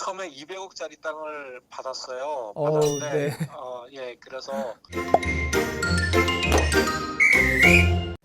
처음에 200억짜리 땅을 받았어요. 받았는데, 네. 예, 그래서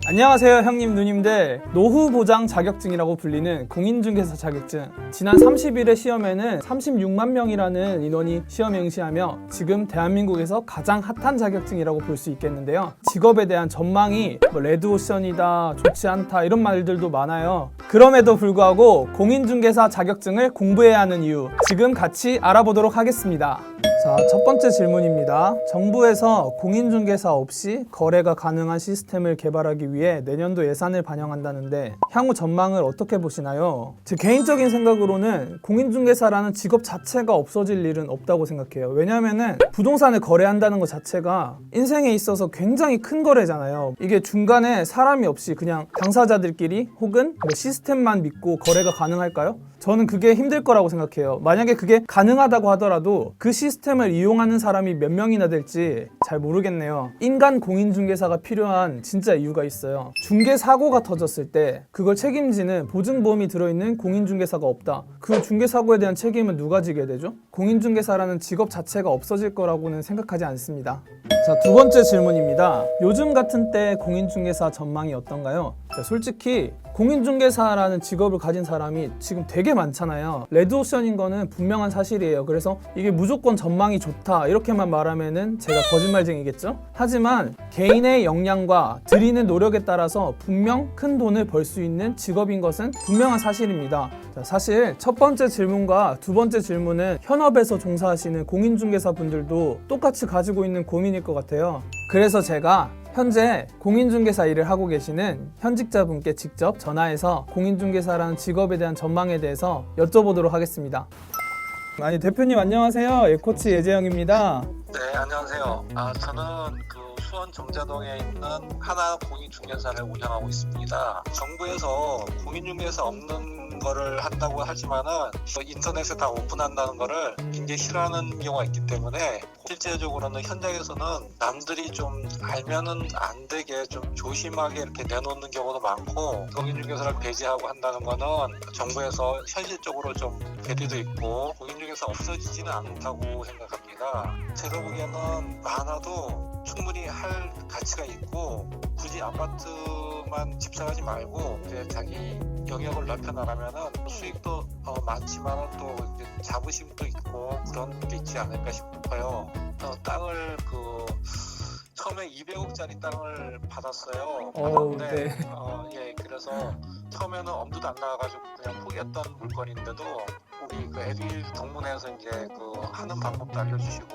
안녕하세요 형님 누님들. 노후보장 자격증이라고 불리는 공인중개사 자격증, 지난 30일의 시험에는 36만 명이라는 인원이 시험에 응시하며 지금 대한민국에서 가장 핫한 자격증이라고 볼 수 있겠는데요. 직업에 대한 전망이 레드오션이다, 좋지 않다 이런 말들도 많아요. 그럼에도 불구하고 공인중개사 자격증을 공부해야 하는 이유, 지금 같이 알아보도록 하겠습니다. 자, 첫 번째 질문입니다. 정부에서 공인중개사 없이 거래가 가능한 시스템을 개발하기 위해 내년도 예산을 반영한다는데 향후 전망을 어떻게 보시나요? 제 개인적인 생각으로는 공인중개사라는 직업 자체가 없어질 일은 없다고 생각해요. 왜냐하면 부동산을 거래한다는 것 자체가 인생에 있어서 굉장히 큰 거래잖아요. 이게 중간에 사람이 없이 그냥 당사자들끼리 혹은 뭐 시스템만 믿고 거래가 가능할까요? 저는 그게 힘들 거라고 생각해요. 만약에 그게 가능하다고 하더라도 그 시스템을 이용하는 사람이 몇 명이나 될지 잘 모르겠네요. 인간 공인중개사가 필요한 진짜 이유가 있어요. 중개사고가 터졌을 때 그걸 책임지는 보증보험이 들어있는 공인중개사가 없다. 그 중개사고에 대한 책임은 누가 지게 되죠? 공인중개사라는 직업 자체가 없어질 거라고는 생각하지 않습니다. 자, 두 번째 질문입니다. 요즘 같은 때 공인중개사 전망이 어떤가요? 자, 솔직히 공인중개사라는 직업을 가진 사람이 지금 되게 많잖아요. 레드오션인 거는 분명한 사실이에요. 그래서 이게 무조건 전망이 좋다 이렇게만 말하면은 제가 거짓말쟁이겠죠? 하지만 개인의 역량과 들이는 노력에 따라서 분명 큰 돈을 벌 수 있는 직업인 것은 분명한 사실입니다. 자, 사실 첫 번째 질문과 두 번째 질문은 현업에서 종사하시는 공인중개사 분들도 똑같이 가지고 있는 고민일 것 같아요. 그래서 제가 현재 공인중개사 일을 하고 계시는 현직자분께 직접 전화해서 공인중개사라는 직업에 대한 전망에 대해서 여쭤보도록 하겠습니다. 아니, 대표님 안녕하세요. 에코치 예재영입니다. 네, 안녕하세요. 저는 수원 정자동에 있는 하나 공인중개사를 운영하고 있습니다. 정부에서 공인중개사 없는 거를 한다고 하지만은 인터넷에 다 오픈한다는 거를 굉장히 싫어하는 경우가 있기 때문에 실제적으로는 현장에서는 남들이 좀 알면은 안 되게 좀 조심하게 이렇게 내놓는 경우도 많고, 공인중개사를 배제하고 한다는 거는 정부에서 현실적으로 좀 괴리도 있고 공인중개사 없어지지는 않다고 생각합니다. 제가 보기에는 많아도 충분히 할 가치가 있고, 굳이 아파트만 집착하지 말고 이제 자기 영역을 넓혀나가면은 수익도 많지만 또 이제 자부심도 있고 그런 게 있지 않을까 싶어요. 땅을 처음에 200억짜리 땅을 받았어요. 받았는데 네. 예, 그래서 처음에는 엄두도 안 나가지고 그냥 포기했던 물건인데도 우리 애들 동문회에서 이제 하는 방법도 알려주시고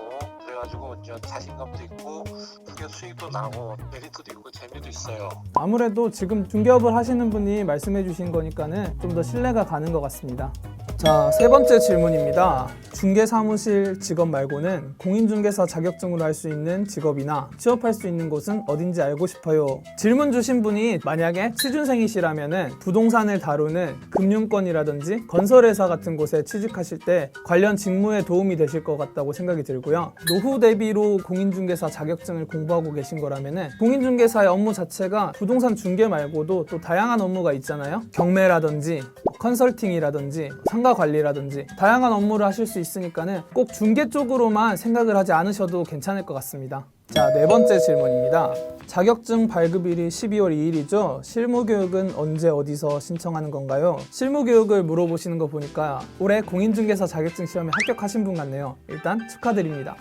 그래가지고 이제 자신감도 있고 크게 수익도 나고 메리트도 있고 재미도 있어요. 아무래도 지금 중개업을 하시는 분이 말씀해 주신 거니까는 좀 더 신뢰가 가는 것 같습니다. 자, 세 번째 질문입니다. 중개사무실 직업 말고는 공인중개사 자격증으로 할 수 있는 직업이나 취업할 수 있는 곳은 어딘지 알고 싶어요. 질문 주신 분이 만약에 취준생이시라면은 부동산을 다루는 금융권이라든지 건설회사 같은 곳에 취직하실 때 관련 직무에 도움이 되실 것 같다고 생각이 들고요. 노후 대비로 공인중개사 자격증을 공부하고 계신 거라면은 공인중개사의 업무 자체가 부동산 중개 말고도 또 다양한 업무가 있잖아요. 경매라든지 컨설팅이라든지 상가 관리라든지 다양한 업무를 하실 수 있으니까는 꼭 중개 쪽으로만 생각을 하지 않으셔도 괜찮을 것 같습니다. 자, 네 번째 질문입니다. 자격증 발급일이 12월 2일이죠. 실무교육은 언제 어디서 신청하는 건가요? 실무교육을 물어보시는 거 보니까 올해 공인중개사 자격증 시험에 합격하신 분 같네요. 일단 축하드립니다.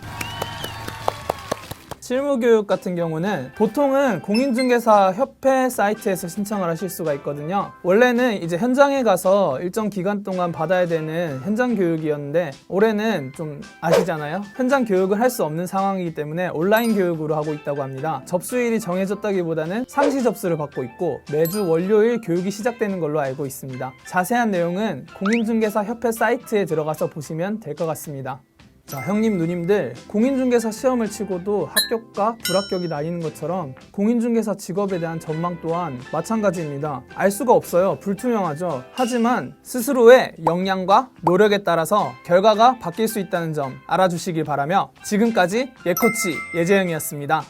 실무교육 같은 경우는 보통은 공인중개사 협회 사이트에서 신청을 하실 수가 있거든요. 원래는 이제 현장에 가서 일정 기간 동안 받아야 되는 현장 교육이었는데 올해는 좀 아시잖아요. 현장 교육을 할 수 없는 상황이기 때문에 온라인 교육으로 하고 있다고 합니다. 접수일이 정해졌다기보다는 상시 접수를 받고 있고 매주 월요일 교육이 시작되는 걸로 알고 있습니다. 자세한 내용은 공인중개사 협회 사이트에 들어가서 보시면 될 것 같습니다. 자, 형님 누님들, 공인중개사 시험을 치고도 합격과 불합격이 나뉘는 것처럼 공인중개사 직업에 대한 전망 또한 마찬가지입니다. 알 수가 없어요. 불투명하죠. 하지만 스스로의 역량과 노력에 따라서 결과가 바뀔 수 있다는 점 알아주시길 바라며 지금까지 예코치 예재영이었습니다.